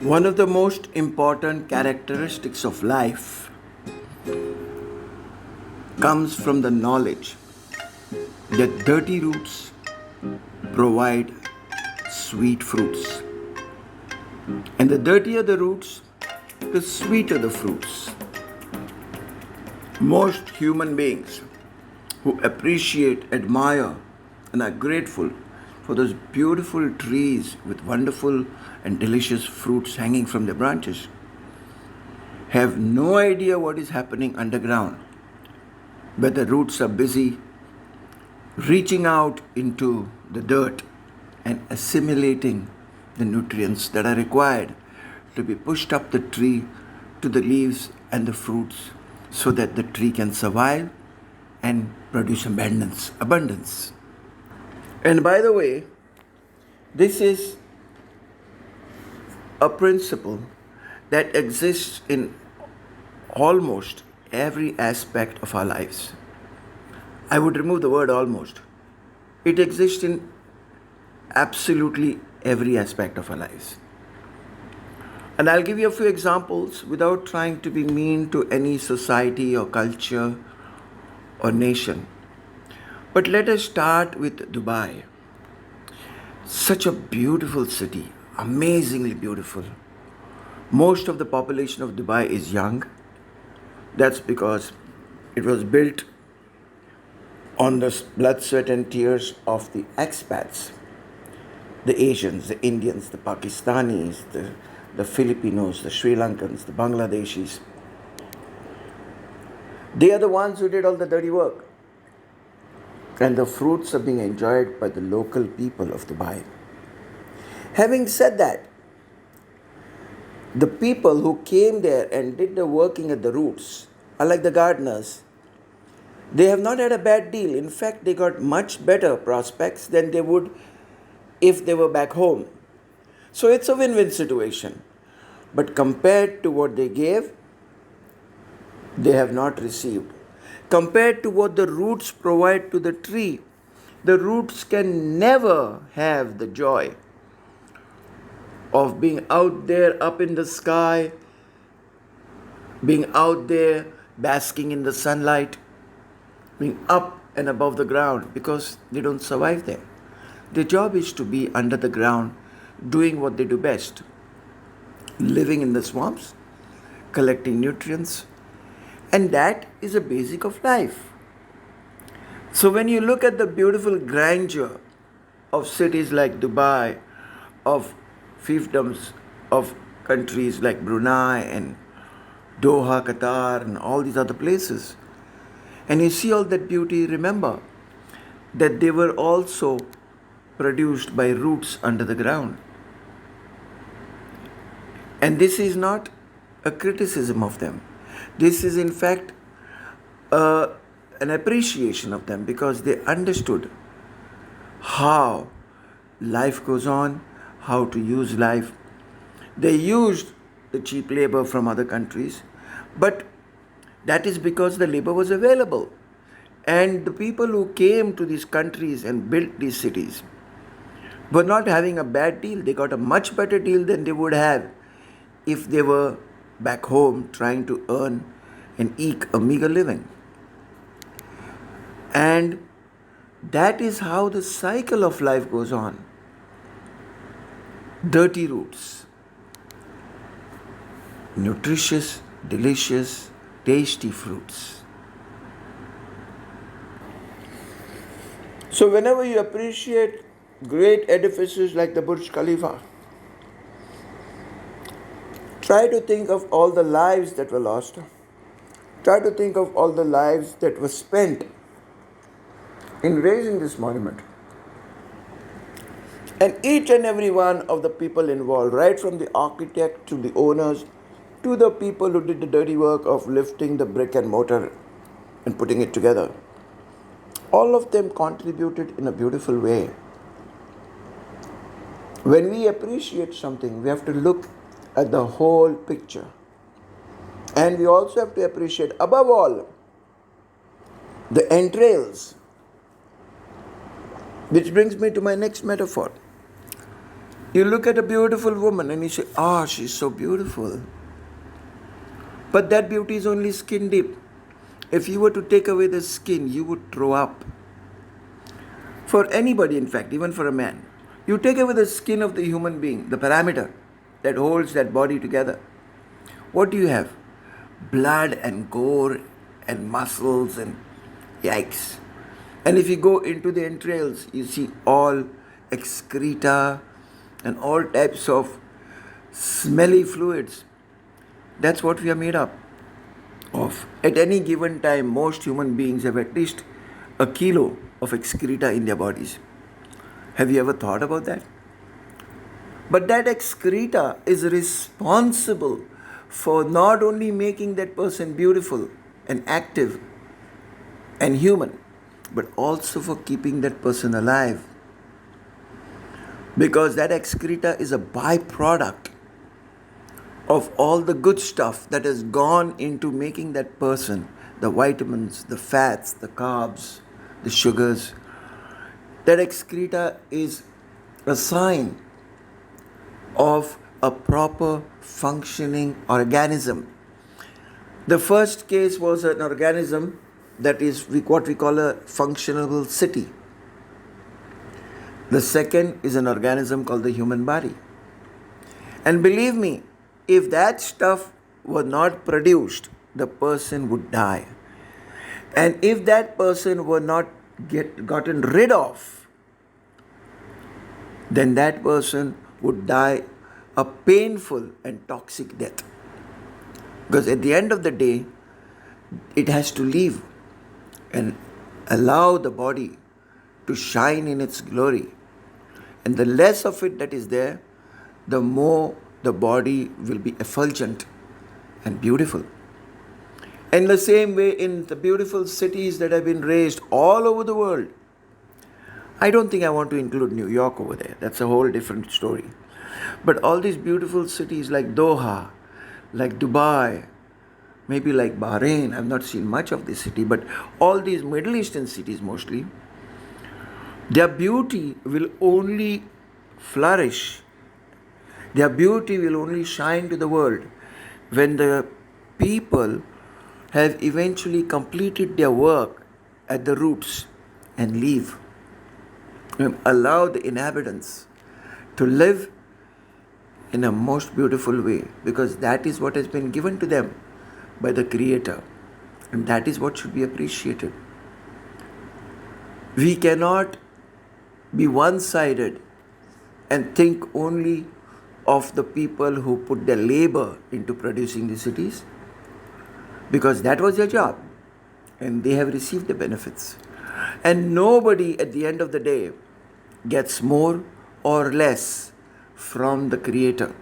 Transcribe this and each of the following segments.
One of the most important characteristics of life comes from the knowledge that dirty roots provide sweet fruits. And the dirtier the roots, the sweeter the fruits. Most human beings who appreciate, admire, and are grateful for those beautiful trees with wonderful and delicious fruits hanging from their branches have no idea what is happening underground, where the roots are busy reaching out into the dirt and assimilating the nutrients that are required to be pushed up the tree to the leaves and the fruits so that the tree can survive and produce abundance. And by the way, this is a principle that exists in almost every aspect of our lives. I would remove the word almost. It exists in absolutely every aspect of our lives. And I'll give you a few examples without trying to be mean to any society or culture or nation. But let us start with Dubai. Such a beautiful city, amazingly beautiful. Most of the population of Dubai is young. That's because it was built on the blood, sweat, and tears of the expats, the Asians, the Indians, the Pakistanis, the Filipinos, the Sri Lankans, the Bangladeshis. They are the ones who did all the dirty work. And the fruits are being enjoyed by the local people of Dubai. Having said that, the people who came there and did the working at the roots are like the gardeners. They have not had a bad deal. In fact, they got much better prospects than they would if they were back home. So it's a win-win situation. But compared to what they gave, they have not received. Compared to what the roots provide to the tree, the roots can never have the joy of being out there up in the sky, being out there basking in the sunlight, being up and above the ground, because they don't survive there. Their job is to be under the ground doing what they do best, living in the swamps, collecting nutrients, and that is a basic of life. So when you look at the beautiful grandeur of cities like Dubai, of fiefdoms of countries like Brunei and Doha, Qatar, and all these other places, and you see all that beauty, remember that they were also produced by roots under the ground. And this is not a criticism of them. This is, in fact, an appreciation of them because they understood how life goes on, how to use life. They used the cheap labor from other countries, but that is because the labor was available. And the people who came to these countries and built these cities were not having a bad deal. They got a much better deal than they would have if they were back home trying to earn and eke a meager living. And that is how the cycle of life goes on. Dirty roots, nutritious, delicious, tasty fruits. So whenever you appreciate great edifices like the Burj Khalifa, try to think of all the lives that were lost. Try to think of all the lives that were spent in raising this monument. And each and every one of the people involved, right from the architect to the owners, to the people who did the dirty work of lifting the brick and mortar and putting it together, all of them contributed in a beautiful way. When we appreciate something, we have to look at the whole picture. And we also have to appreciate, above all, the entrails. Which brings me to my next metaphor. You look at a beautiful woman and you say, ah, she's so beautiful. But that beauty is only skin deep. If you were to take away the skin, you would throw up. For anybody, in fact, even for a man. You take away the skin of the human being, the parameter that holds that body together. What do you have? Blood and gore and muscles and yikes. And if you go into the entrails, you see all excreta and all types of smelly fluids. That's what we are made up of. At any given time, most human beings have at least a kilo of excreta in their bodies. Have you ever thought about that? But that excreta is responsible for not only making that person beautiful and active and human, but also for keeping that person alive. Because that excreta is a byproduct of all the good stuff that has gone into making that person, the vitamins, the fats, the carbs, the sugars. That excreta is a sign of a proper functioning organism. The first case was an organism that is what we call a functional city. The second is an organism called the human body. And believe me, if that stuff were not produced, the person would die. And if that person were not gotten rid of, then that person would die a painful and toxic death. Because at the end of the day, it has to leave and allow the body to shine in its glory. And the less of it that is there, the more the body will be effulgent and beautiful. In the same way, in the beautiful cities that have been raised all over the world, I don't think I want to include New York over there. That's a whole different story. But all these beautiful cities like Doha, like Dubai, maybe like Bahrain, I've not seen much of this city, but all these Middle Eastern cities mostly, their beauty will only flourish. Their beauty will only shine to the world when the people have eventually completed their work at the roots and leave. Allow the inhabitants to live in a most beautiful way, because that is what has been given to them by the Creator, and that is what should be appreciated. We cannot be one-sided and think only of the people who put their labor into producing the cities, because that was their job and they have received the benefits. And nobody at the end of the day gets more or less from the Creator,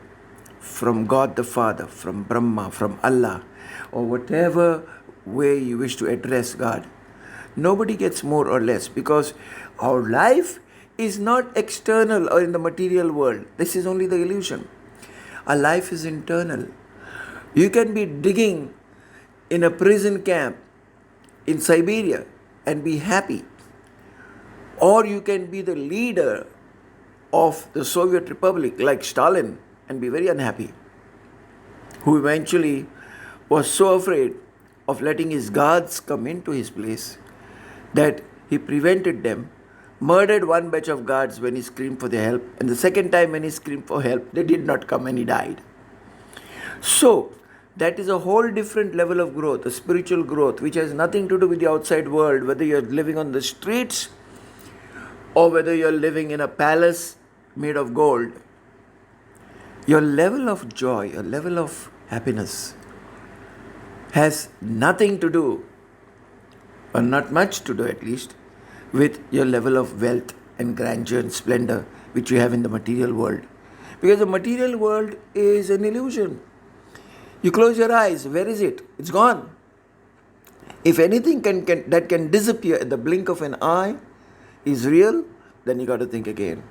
from God the Father, from Brahma, from Allah, or whatever way you wish to address God. Nobody gets more or less, because our life is not external or in the material world. This is only the illusion. Our life is internal. You can be digging in a prison camp in Siberia and be happy. Or you can be the leader of the Soviet Republic like Stalin and be very unhappy, who eventually was so afraid of letting his guards come into his place that he prevented them, murdered one batch of guards when he screamed for their help, and the second time when he screamed for help, they did not come and he died. So, that is a whole different level of growth, a spiritual growth, which has nothing to do with the outside world, whether you're living on the streets or whether you're living in a palace made of gold. Your level of joy, your level of happiness has nothing to do, or not much to do at least, with your level of wealth and grandeur and splendor which you have in the material world. Because the material world is an illusion. You close your eyes, where is it? It's gone. If anything that can disappear at the blink of an eye is real, then you got to think again.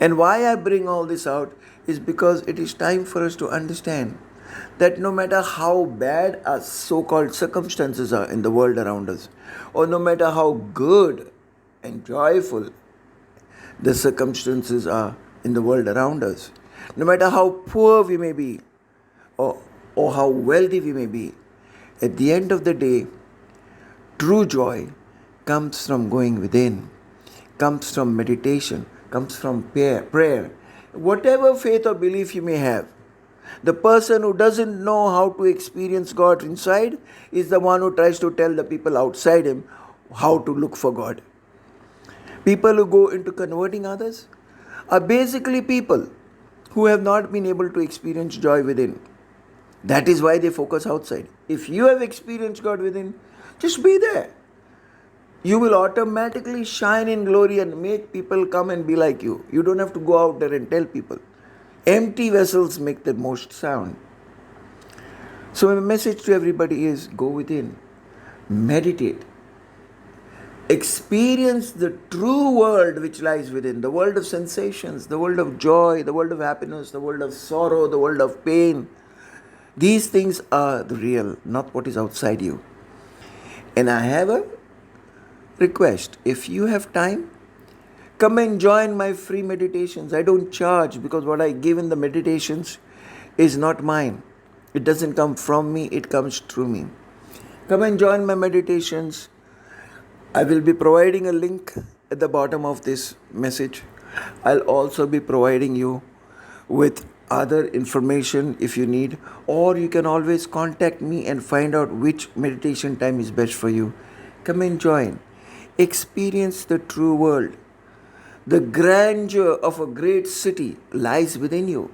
And why I bring all this out is because it is time for us to understand that no matter how bad our so-called circumstances are in the world around us, or no matter how good and joyful the circumstances are in the world around us. No matter how poor we may be, or, or how wealthy we may be, at the end of the day, true joy comes from going within, comes from meditation, comes from prayer. Whatever faith or belief you may have, the person who doesn't know how to experience God inside is the one who tries to tell the people outside him how to look for God. People who go into converting others are basically people who have not been able to experience joy within. That is why they focus outside. If you have experienced God within, just be there. You will automatically shine in glory and make people come and be like you. You don't have to go out there and tell people. Empty vessels make the most sound. So my message to everybody is go within, meditate, experience the true world which lies within, the world of sensations, the world of joy, the world of happiness, the world of sorrow, the world of pain. These things are the real, not what is outside you. And I have a request. If you have time, come and join my free meditations. I don't charge because what I give in the meditations is not mine. It doesn't come from me, it comes through me. Come and join my meditations. I will be providing a link at the bottom of this message. I'll also be providing you with other information if you need, or you can always contact me and find out which meditation time is best for you. Come and join. Experience the true world. The grandeur of a great city lies within you.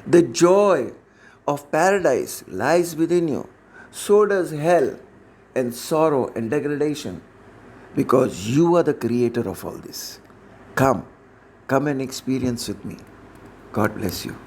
The joy of paradise lies within you. So does hell and sorrow and degradation, because you are the creator of all this. Come and experience with me. God bless you.